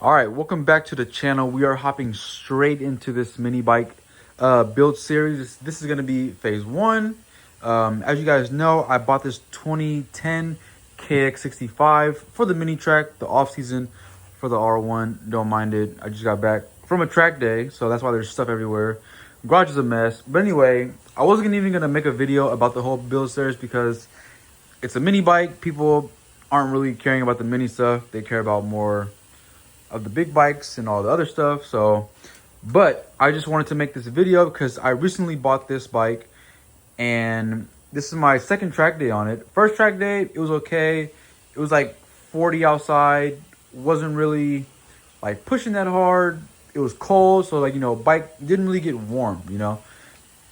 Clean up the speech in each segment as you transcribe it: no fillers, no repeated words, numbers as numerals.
All right, welcome back to the channel. We are hopping straight into this mini bike build series. This is going to be phase one. As you guys know, I bought this 2010 KX65 for the mini track, the off season for the R1. Don't mind it. I just got back from a track day, so that's why there's stuff everywhere. Garage is a mess. But anyway, I wasn't even going to make a video about the whole build series because it's a mini bike. People aren't really caring about the mini stuff. They care about more of the big bikes and all the other stuff. But I just wanted to make this video because I recently bought this bike and this is my second track day on it. First track day, it was okay. It was like 40 outside. Wasn't really like pushing that hard. It was cold, so like, bike didn't really get warm,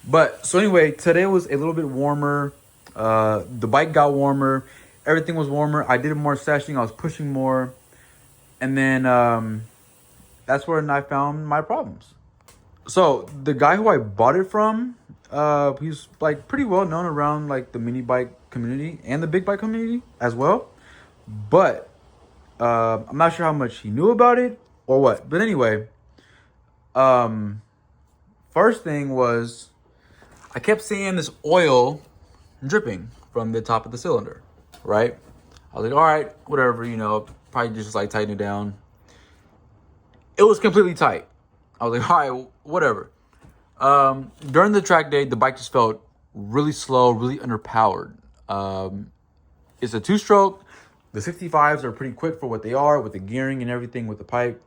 But so anyway, today was a little bit warmer. The bike got warmer. Everything was warmer. I did more sashing. I was pushing more. And then that's where I found my problems. So the guy who I bought it from, he's like pretty well known around like the mini bike community and the big bike community as well. But I'm not sure how much he knew about it or what. But anyway, first thing was I kept seeing this oil dripping from the top of the cylinder, right? I was like, all right, whatever, probably just like tighten it down. It was completely tight. I was like, all right, whatever. During the track day, the bike just felt really slow, really underpowered. It's a two-stroke. The 65s are pretty quick for what they are with the gearing and everything with the pipe.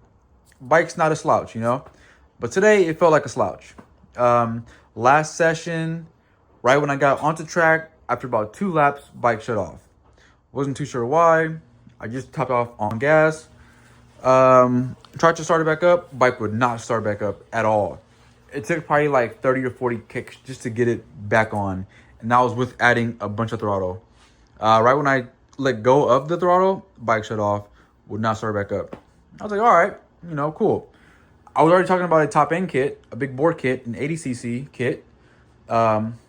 Bike's not a slouch, But today, it felt like a slouch. Last session, right when I got onto track, after about 2 laps, bike shut off. Wasn't too sure why. I just topped off on gas. Tried to start it back up. Bike would not start back up at all. It took probably like 30 or 40 kicks just to get it back on. And that was with adding a bunch of throttle. Right when I let go of the throttle, bike shut off. Would not start back up. I was like, all right, cool. I was already talking about a top end kit, a big bore kit, an 80cc kit.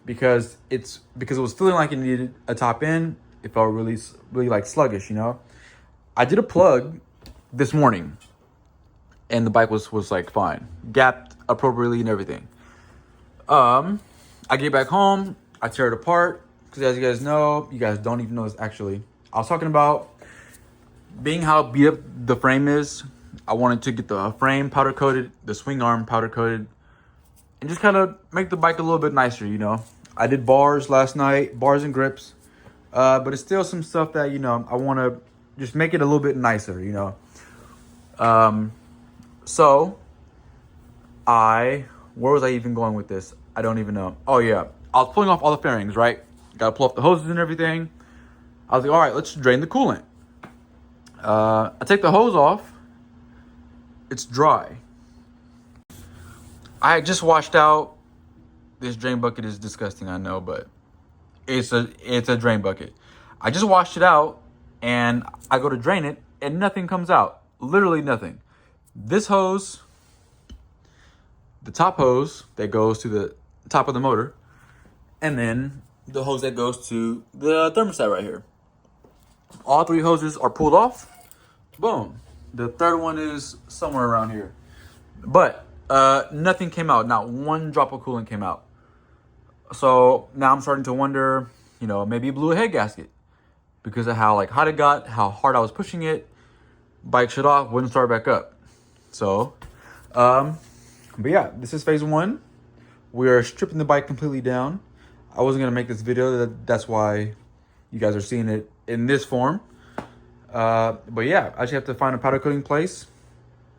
Because it was feeling like it needed a top end. It felt really like sluggish, I did a plug this morning and the bike was like fine, gapped appropriately and everything. I get back home, I tear it apart because as you guys know, you guys don't even know this actually. I was talking about being how beat up the frame is. I wanted to get the frame powder coated, the swing arm powder coated, and just kind of make the bike a little bit nicer, I did bars last night, bars and grips. But it's still some stuff that, I want to just make it a little bit nicer, So where was I even going with this? I don't even know. Oh yeah, I was pulling off all the fairings, right? Got to pull off the hoses and everything. I was like, all right, let's drain the coolant. I take the hose off. It's dry. I had just washed out. This drain bucket is disgusting, I know, but it's a drain bucket. I just washed it out and I go to drain it and nothing comes out. Literally nothing. This hose, the top hose that goes to the top of the motor, and then the hose that goes to the thermostat right here. All 3 hoses are pulled off. Boom. The third one is somewhere around here. But nothing came out. Not one drop of coolant came out. So now I'm starting to wonder, maybe it blew a head gasket because of how hot it got, how hard I was pushing it. Bike shut off, wouldn't start back up. So, but yeah, this is phase one. We are stripping the bike completely down. I wasn't gonna make this video. That's why you guys are seeing it in this form. But yeah, I just have to find a powder coating place,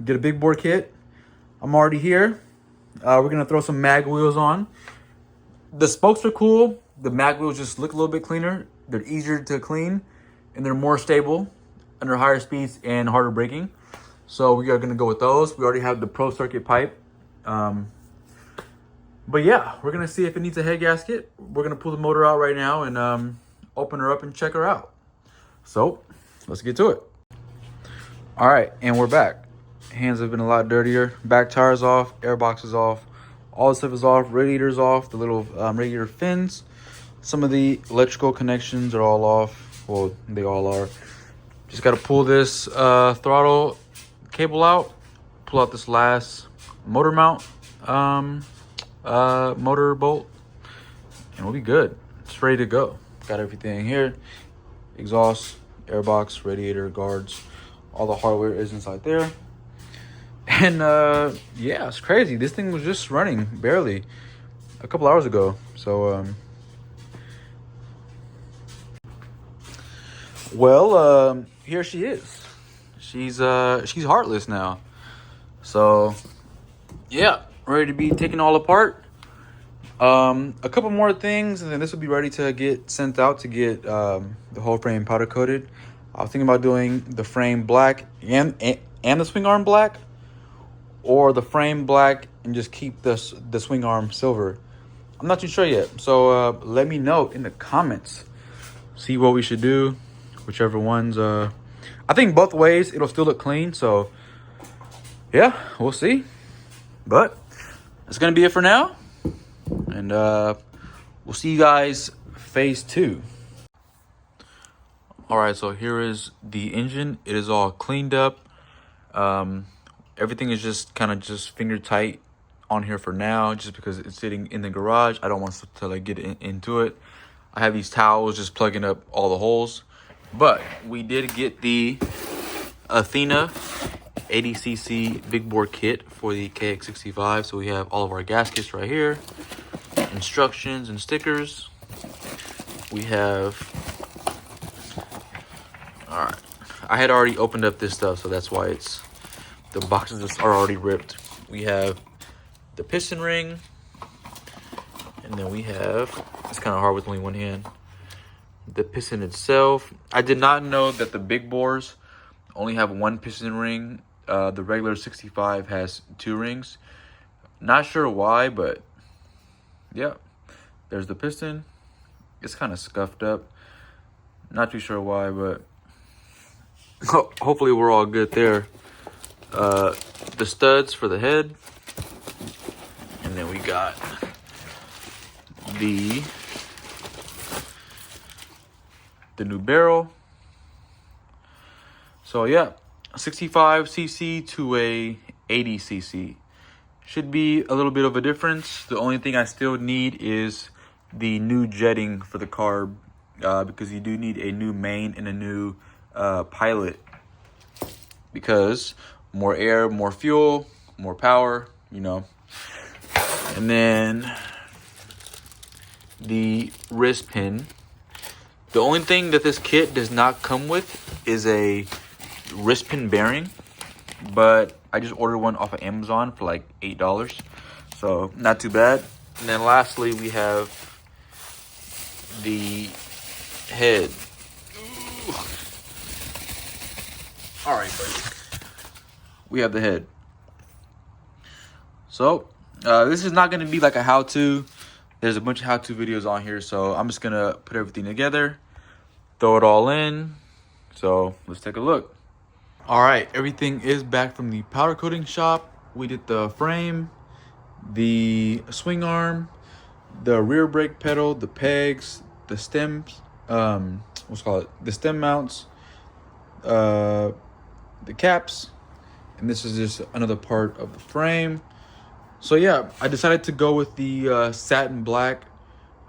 get a big bore kit. I'm already here. We're gonna throw some mag wheels on. The spokes are cool. The mag wheels just look a little bit cleaner. They're easier to clean and they're more stable under higher speeds and harder braking. So we are going to go with those. We already have the Pro Circuit pipe. But yeah, we're going to see if it needs a head gasket. We're going to pull the motor out right now and open her up and check her out. So let's get to it. All right, and we're back. Hands have been a lot dirtier. Back tires off, air box is off. All the stuff is off, radiator's off, the little radiator fins. Some of the electrical connections are all off. Well, they all are. Just got to pull this throttle cable out, pull out this last motor mount, motor bolt, and we'll be good. It's ready to go. Got everything here: exhaust, airbox, radiator, guards. All the hardware is inside there. And yeah, it's crazy. This thing was just running barely a couple hours ago. So here she is. She's heartless now. So yeah, ready to be taken all apart. A couple more things, and then this will be ready to get sent out to get the whole frame powder coated. I was thinking about doing the frame black and the swing arm black, or the frame black and just keep the swing arm silver. I'm not too sure yet. So let me know in the comments. See what we should do. Whichever ones. I think both ways it'll still look clean. So yeah, we'll see. But that's gonna be it for now. And we'll see you guys phase 2. All right, so here is the engine. It is all cleaned up. Everything is just kind of just finger tight on here for now, just because it's sitting in the garage. I don't want to like get into it. I have these towels just plugging up all the holes. But we did get the Athena 80cc big bore kit for the KX65. So we have all of our gaskets right here, instructions and stickers. We have, all right, I had already opened up this stuff, so that's why the boxes are already ripped. We have the piston ring, and then we have, it's kind of hard with only one hand, the piston itself. I did not know that the big bores only have one piston ring. The regular 65 has 2 rings. Not sure why, but yeah, there's the piston. It's kind of scuffed up. Not too sure why, but hopefully we're all good there. The studs for the head, and then we got the new barrel. So yeah, 65cc to a 80cc. Should be a little bit of a difference. The only thing I still need is the new jetting for the carb, because you do need a new main and a new pilot, because more air, more fuel, more power, you know. And then the wrist pin. The only thing that this kit does not come with is a wrist pin bearing, but I just ordered one off of Amazon for like $8, so not too bad. And then lastly, we have the head. Ooh. All right, buddy. We have the head. So this is not going to be like a how-to. There's a bunch of how-to videos on here, so I'm just going to put everything together, throw it all in. So let's take a look. All right, everything is back from the powder coating shop. We did the frame, the swing arm, the rear brake pedal, the pegs, the stems, the stem mounts, the caps, and this is just another part of the frame. So yeah, I decided to go with the satin black.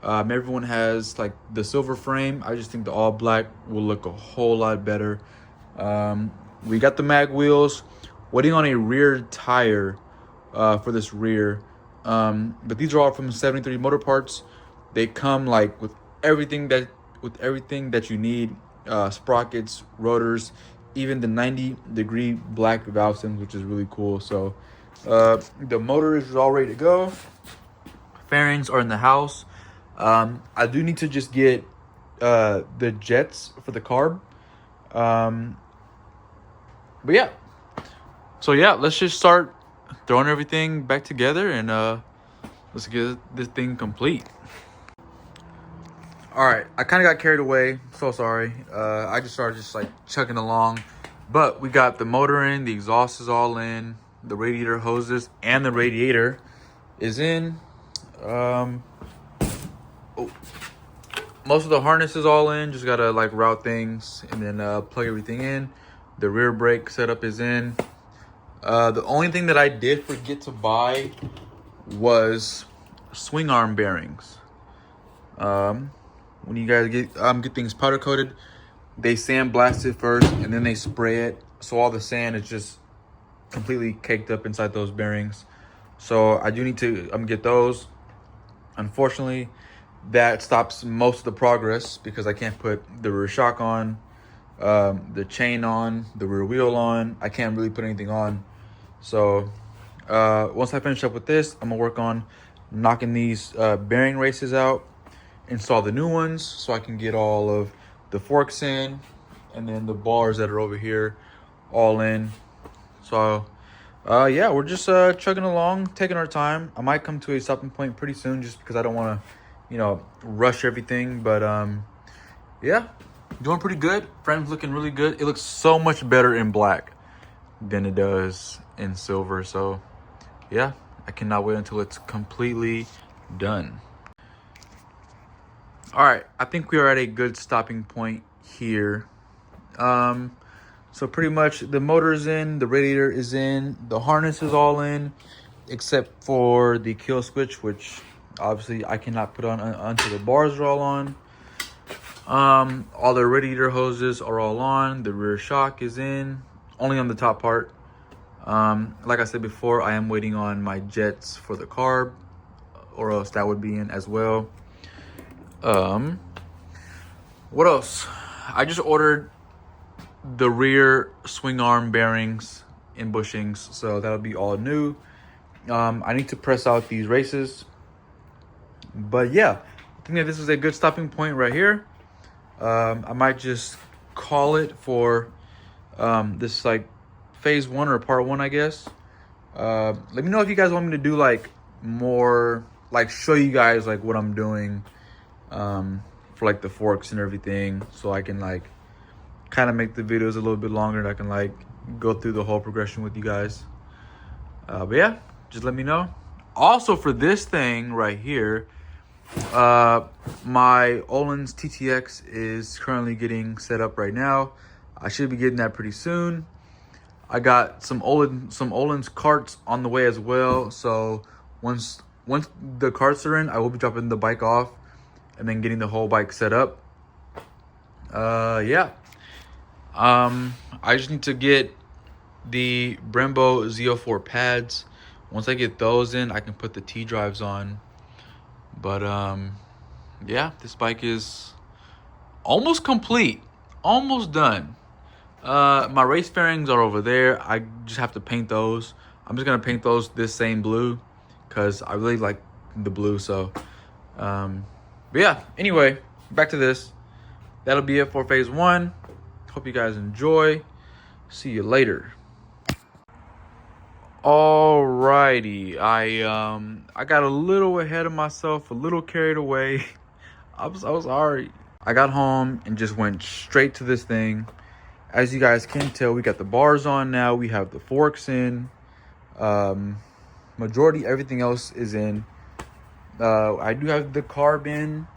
Everyone has like the silver frame. I just think the all black will look a whole lot better. We got the mag wheels, waiting on a rear tire for this rear. But these are all from 73 Motor Parts. They come like with everything that you need, sprockets, rotors, even the 90-degree black valve stems, which is really cool. So the motor is all ready to go. Fairings are in the house. I do need to just get the jets for the carb. But yeah, so yeah, let's just start throwing everything back together, and let's get this thing complete. All right, I kind of got carried away, so sorry. I just started like chugging along, but we got the motor in, the exhaust is all in, the radiator hoses and the radiator is in. Most of the harness is all in, just gotta like route things and then plug everything in. The rear brake setup is in. The only thing that I did forget to buy was swing arm bearings. When you guys get things powder coated, they sandblast it first and then they spray it, so all the sand is just completely caked up inside those bearings. So I do need to get those. Unfortunately, that stops most of the progress because I can't put the rear shock on, the chain on, the rear wheel on. I can't really put anything on. So once I finish up with this, I'm gonna work on knocking these bearing races out, install the new ones so I can get all of the forks in, and then the bars that are over here all in. So yeah, we're just chugging along, taking our time. I might come to a stopping point pretty soon just because I don't want to, rush everything. But yeah, doing pretty good. Frame's looking really good. It looks so much better in black than it does in silver. So yeah, I cannot wait until it's completely done. All right, I think we are at a good stopping point here. So pretty much the motor is in, the radiator is in, the harness is all in, except for the kill switch, which obviously I cannot put on until the bars are all on. All the radiator hoses are all on. The rear shock is in, only on the top part. Like I said before, I am waiting on my jets for the carb, or else that would be in as well. What else? I just ordered the rear swing arm bearings and bushings, so that'll be all new. I need to press out these races, but yeah, I think that this is a good stopping point right here. I might just call it for this like phase 1 or part 1, I guess. Let me know if you guys want me to do like more, like show you guys like what I'm doing for like the forks and everything, so I can like kind of make the videos a little bit longer and I can like go through the whole progression with you guys. But yeah, just let me know. Also for this thing right here, my Olin's TTX is currently getting set up right now. I should be getting that pretty soon. I got some Olin's carts on the way as well. So once the carts are in, I will be dropping the bike off and then getting the whole bike set up. Yeah. I just need to get the Brembo Z04 pads. Once I get those in, I can put the T drives on. But yeah, this bike is almost complete, almost done. My race fairings are over there. I just have to paint those. I'm just gonna paint those this same blue because I really like the blue. So but yeah, anyway, back to this. That'll be it for phase 1. Hope you guys enjoy. See you later. Alrighty, I got a little ahead of myself, a little carried away. I was sorry. I got home and just went straight to this thing. As you guys can tell, we got the bars on now. We have the forks in. Majority everything else is in. I do have the carb in.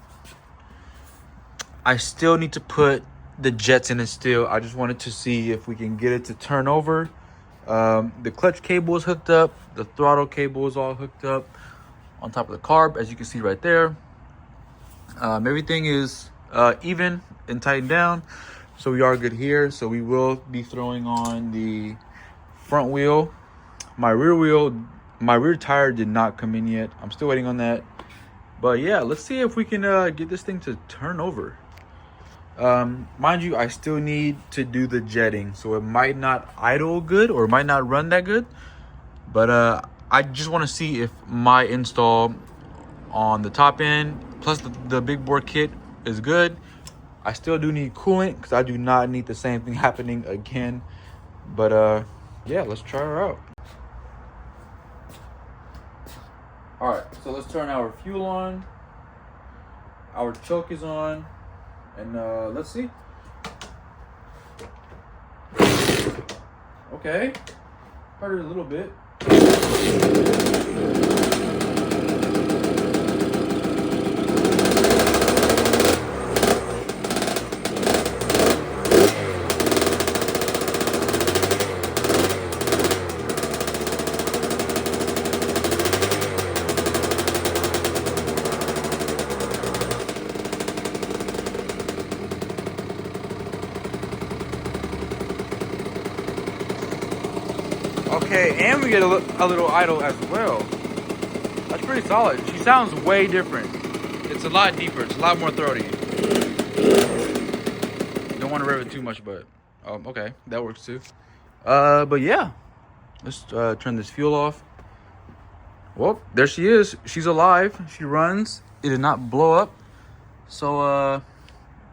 I still need to put the jets in it still. I just wanted to see if we can get it to turn over. The clutch cable is hooked up. The throttle cable is all hooked up on top of the carb, as you can see right there. Everything is even and tightened down, so we are good here. So we will be throwing on the front wheel. My rear tire did not come in yet. I'm still waiting on that. But yeah, let's see if we can get this thing to turn over. Mind you, I still need to do the jetting, so it might not idle good or it might not run that good. But I just want to see if my install on the top end plus the big bore kit is good. I still do need coolant because I do not need the same thing happening again. But yeah, let's try her out. All right, so let's turn our fuel on. Our choke is on. And let's see. Okay, heard it a little bit. Okay, and we get a little idle as well. That's pretty solid. She sounds way different. It's a lot deeper. It's a lot more throaty. Don't want to rev it too much, but okay, that works too. But yeah, let's turn this fuel off. Well, there she is. She's alive. She runs. It did not blow up. So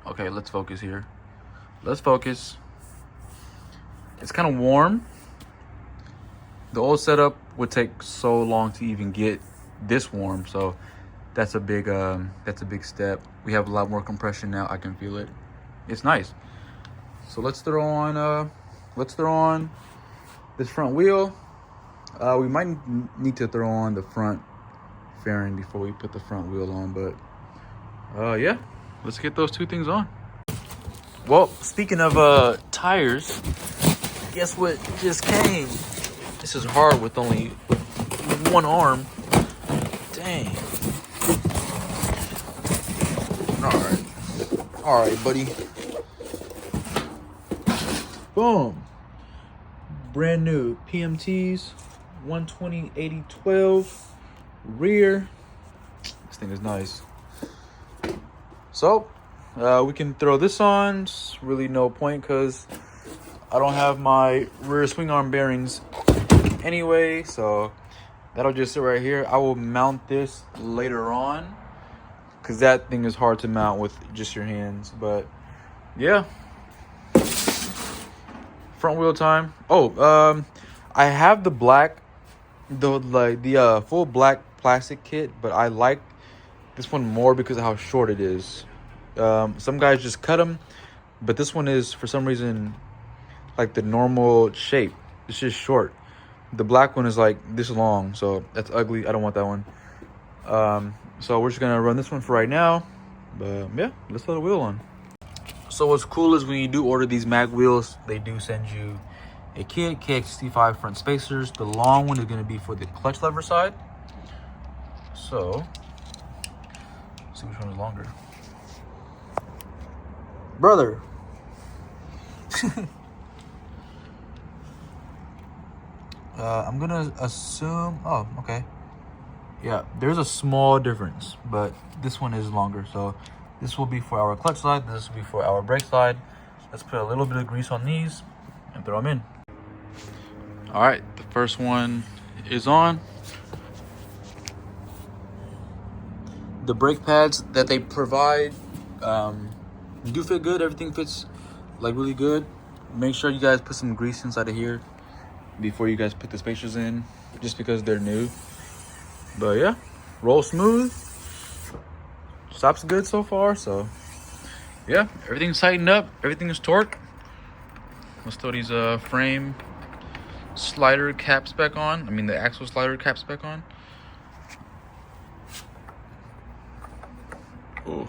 okay, let's focus here. Let's focus. It's kind of warm. The old setup would take so long to even get this warm, so that's a big step. We have a lot more compression now. I can feel it. It's nice. So let's throw on this front wheel. We might need to throw on the front fairing before we put the front wheel on, but yeah, let's get those two things on. Well, speaking of tires, guess what just came? This is hard with only one arm. Dang. All right, buddy. Boom. Brand new PMTs, 120/80/12 rear. This thing is nice. So we can throw this on. It's really no point because I don't have my rear swing arm bearings anyway, so that'll just sit right here. I will mount this later on because that thing is hard to mount with just your hands. But yeah, front wheel time. Oh, I have the black, the full black plastic kit, but I like this one more because of how short it is. Some guys just cut them, but this one is for some reason like the normal shape. It's just short. The black one is like this long, so that's ugly. I don't want that one. So we're just gonna run this one for right now. But yeah, let's throw the wheel on. So what's cool is when you do order these mag wheels, they do send you a kit, KX65 front spacers. The long one is gonna be for the clutch lever side. So let's see which one is longer. Brother. I'm gonna assume, oh, okay. Yeah, there's a small difference, but this one is longer. So this will be for our clutch side, this will be for our brake side. Let's put a little bit of grease on these and throw them in. All right, the first one is on. The brake pads that they provide do fit good. Everything fits like really good. Make sure you guys put some grease inside of here before you guys put the spacers in, just because they're new. But yeah, roll smooth. Stops good so far. So yeah, everything's tightened up. Everything is torqued. Let's throw these frame slider caps back on. I mean the axle slider caps back on. Oh.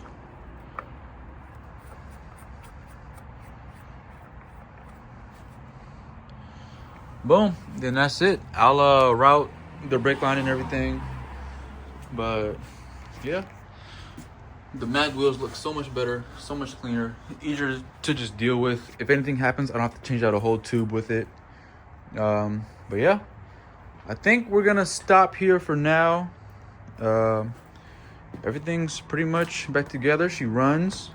Boom, then that's it. I'll route the brake line and everything. But yeah, the mag wheels look so much better, so much cleaner, easier to just deal with. If anything happens, I don't have to change out a whole tube with it. But yeah, I think we're gonna stop here for now. Everything's pretty much back together. She runs.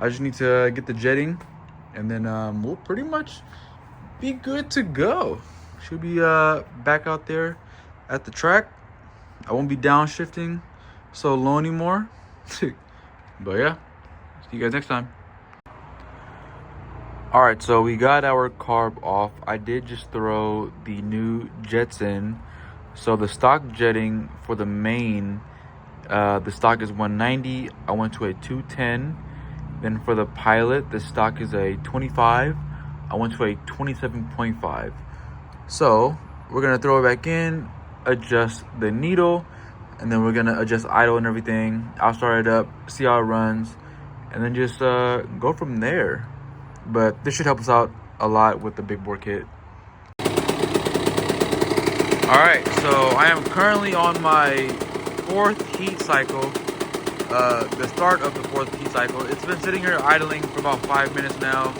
I just need to get the jetting, and then we'll pretty much be good to go. Should be back out there at the track. I won't be downshifting so low anymore. But yeah, see you guys next time. All right, so we got our carb off. I did just throw the new jets in. So the stock jetting for the main, the stock is 190. I went to a 210. Then for the pilot, the stock is a 25. I went to a 27.5. So we're gonna throw it back in, adjust the needle, and then we're gonna adjust idle and everything. I'll start it up, see how it runs, and then just go from there. But this should help us out a lot with the big bore kit. All right, so I am currently on my 4th heat cycle. The start of the 4th heat cycle. It's been sitting here idling for about 5 minutes now.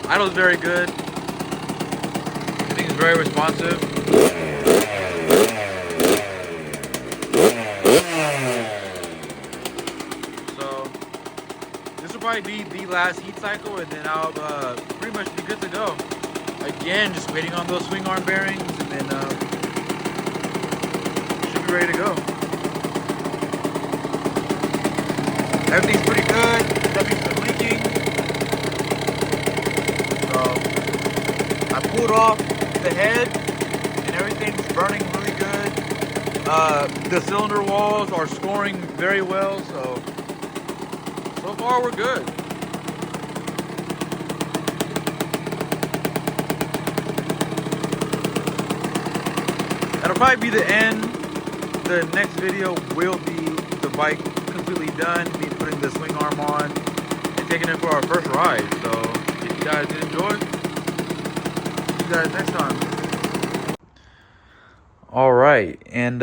Idle's very good. Everything is very responsive. So this will probably be the last heat cycle, and then I'll pretty much be good to go. Again, just waiting on those swing arm bearings, and then should be ready to go. Everything's pretty good. Nothing's been leaking. So I pulled off the head, and everything's burning really good. The cylinder walls are scoring very well, so far we're good. That'll probably be the end. The next video will be the bike completely done, me putting the swing arm on and taking it for our first ride. So if you guys did enjoy, see you guys next time. All right, and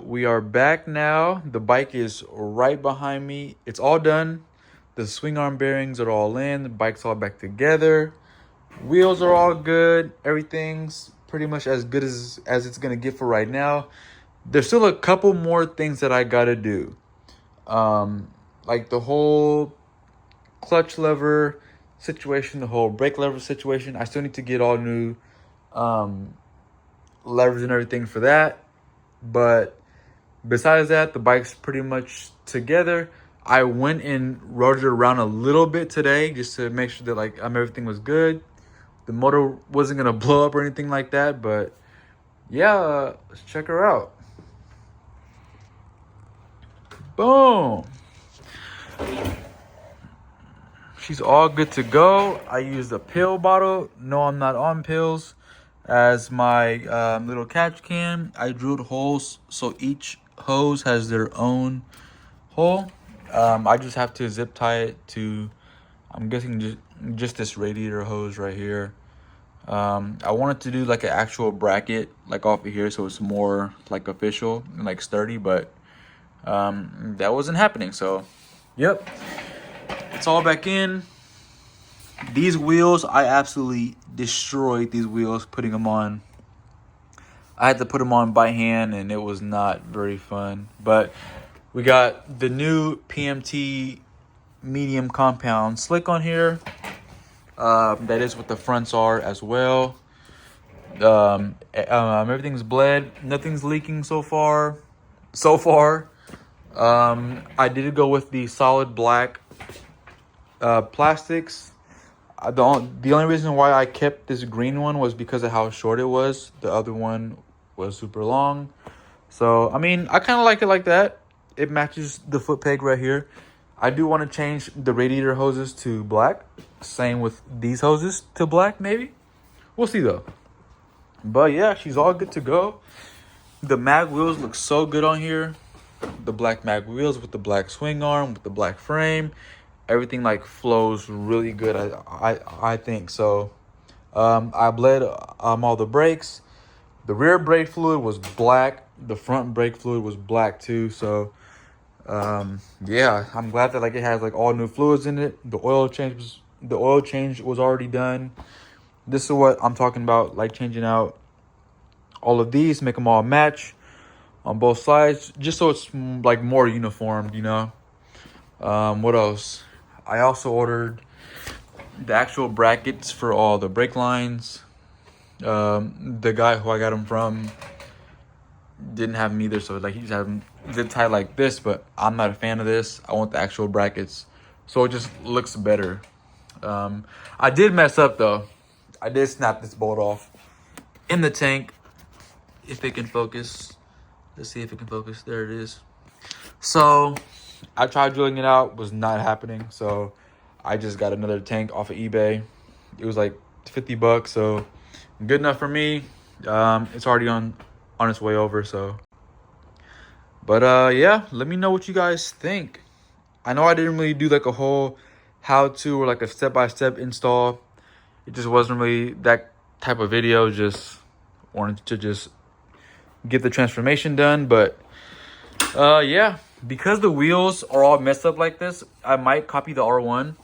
we are back now. The bike is right behind me. It's all done. The swing arm bearings are all in. The bike's all back together. Wheels are all good. Everything's pretty much as good as it's gonna get for right now. There's still a couple more things that I gotta do. Like the whole clutch lever situation, the whole brake lever situation. I still need to get all new levers and everything for that. But besides that, the bike's pretty much together. I went and rode it around a little bit today just to make sure that like everything was good. The motor wasn't gonna blow up or anything like that, but yeah, let's check her out. Boom. She's all good to go. I used a pill bottle. No, I'm not on pills. As my little catch can, I drilled holes so each hose has their own hole. I just have to zip tie it to, I'm guessing just this radiator hose right here. I wanted to do like an actual bracket like off of here so it's more like official and like sturdy, but that wasn't happening. So yep, it's all back in. These wheels, I absolutely destroyed these wheels putting them on. I had to put them on by hand and it was not very fun, but we got the new PMT medium compound slick on here. That is what the fronts are as well. Everything's bled. Nothing's leaking so far. I did go with the solid black plastics. The only reason why I kept this green one was because of how short it was. The other one was super long. So, I mean, I kind of like it like that. It matches the foot peg right here. I do want to change the radiator hoses to black. Same with these hoses to black, maybe. We'll see, though. But, yeah, she's all good to go. The mag wheels look so good on here. The black mag wheels with the black swing arm, with the black frame. Everything, like, flows really good, I think. So, I bled all the brakes. The rear brake fluid was black. The front brake fluid was black, too. So, yeah, I'm glad that like it has like all new fluids in it. The oil change was already done. This is what I'm talking about, like changing out all of these, make them all match on both sides, just so it's like more uniformed, you know. What else? I also ordered the actual brackets for all the brake lines. The guy who I got them from didn't have them either, so like he just had them zip tied like this, but I'm not a fan of this. I want the actual brackets, so it just looks better. I did mess up though. I did snap this bolt off in the tank. If it can focus, let's see if it can focus. There it is. So I tried drilling it out, was not happening. So I just got another tank off of eBay. It was like $50, so good enough for me. It's already on its way over. So, but yeah, let me know what you guys think. I know I didn't really do like a whole how-to or like a step-by-step install. It just wasn't really that type of video. Just wanted to just get the transformation done. But yeah, because the wheels are all messed up like this, I might copy the R1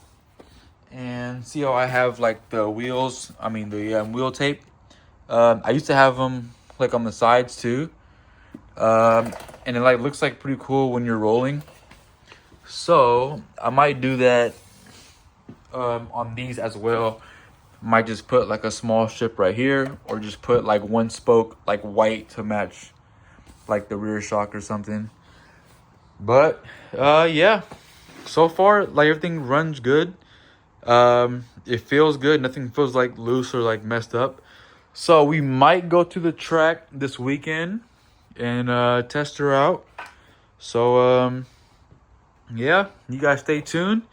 and see how I have like the wheels, the wheel tape I used to have them like on the sides too, and it like looks like pretty cool when you're rolling. So I might do that on these as well. Might just put like a small strip right here, or just put like one spoke like white to match like the rear shock or something. But yeah, so far like everything runs good. It feels good. Nothing feels like loose or like messed up. So we might go to the track this weekend and test her out. So yeah, you guys stay tuned.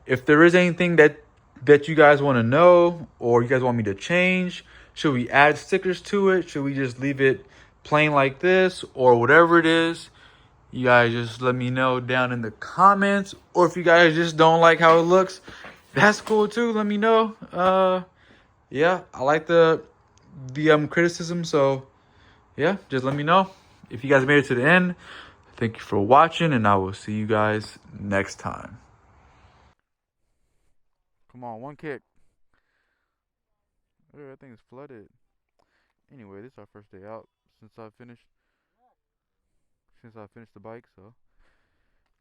If there is anything that you guys want to know, or you guys want me to change, should we add stickers to it? Should we just leave it plain like this, or whatever it is? You guys just let me know down in the comments. Or if you guys just don't like how it looks, that's cool too. Let me know. Yeah, I like the criticism. So yeah, just let me know. If you guys made it to the end, thank you for watching, and I will see you guys next time. Come on, one kick. Everything is flooded. Anyway, this is our first day out since I finished the bike, so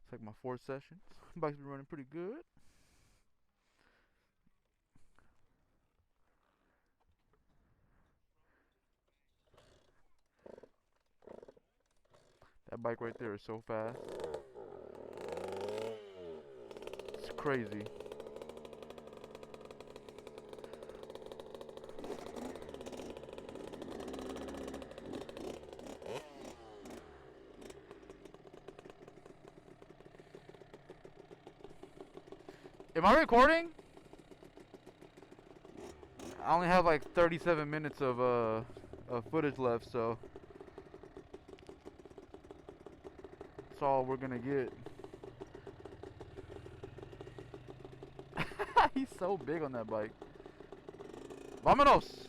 it's like my fourth session. The bike's been running pretty good. That bike right there is so fast. It's crazy. Am I recording? I only have like 37 minutes of footage left, so that's all we're gonna get. He's so big on that bike. Vámonos!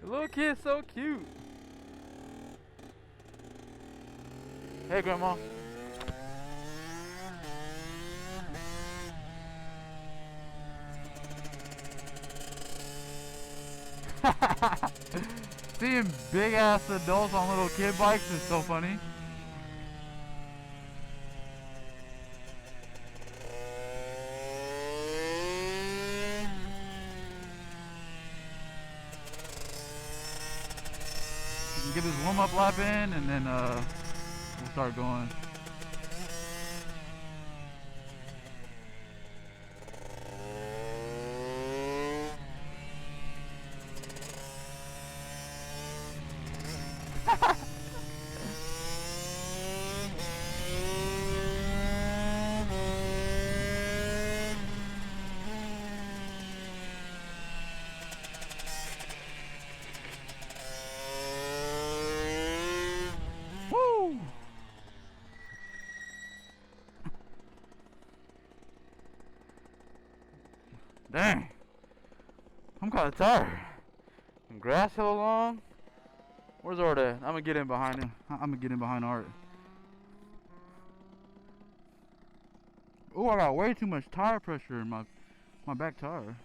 The little kid's so cute. Hey, Grandma. Seeing big ass adults on little kid bikes is so funny. You can get this warm up lap in, and then we'll start going. Woo! Dang, I'm kind of tired. Grass hella long. Where's Art at? I'm gonna get in behind him. I'm gonna get in behind Art. Oh, I got way too much tire pressure in my back tire.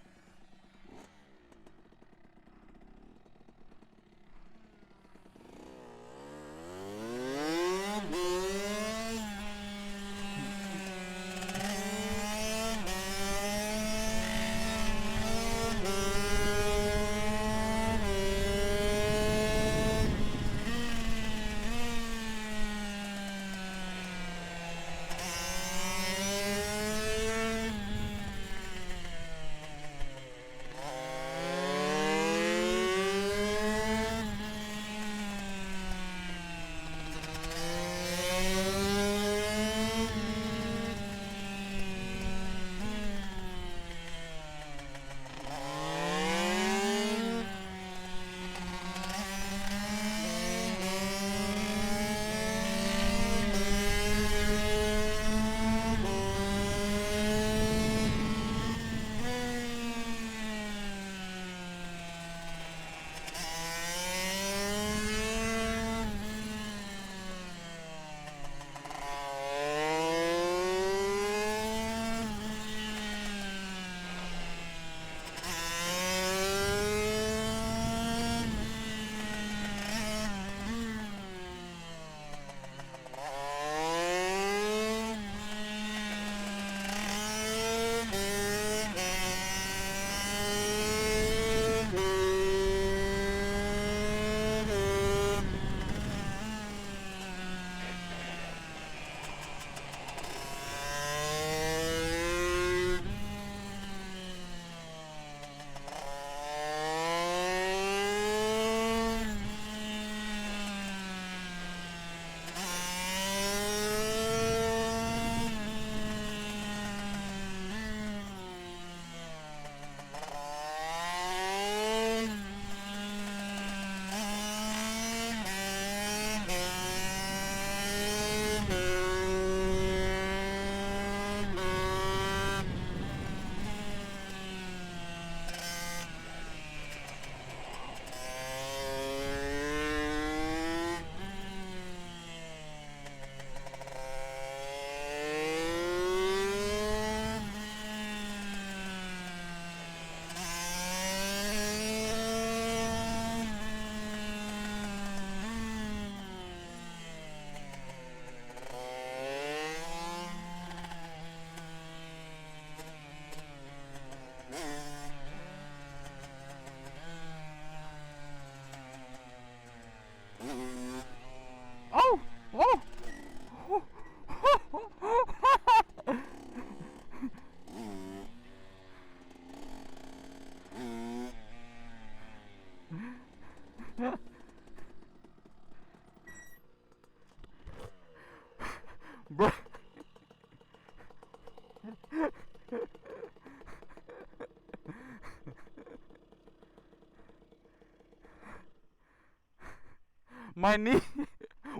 my knee,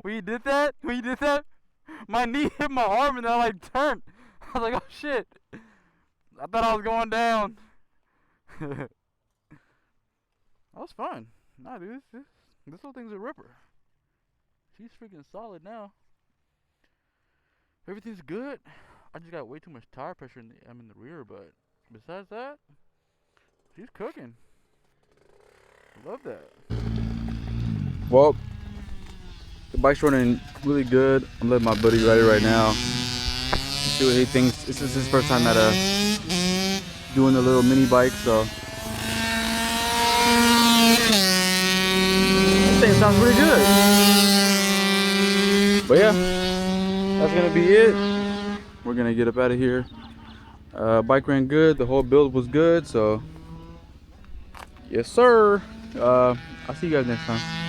when you did that, my knee hit my arm and I like turned. I was like, oh shit. I thought I was going down. That was fun. Nah, dude, this whole thing's a ripper. She's freaking solid now. Everything's good. I just got way too much tire pressure in the rear, but besides that, she's cooking. Love that. Well, the bike's running really good. I'm letting my buddy ride it right now. See what he thinks. This is his first time at doing a little mini bike, so this thing sounds pretty good. But yeah, that's gonna be it. We're gonna get up out of here. Bike ran good. The whole build was good. So yes, sir. I'll see you guys next time.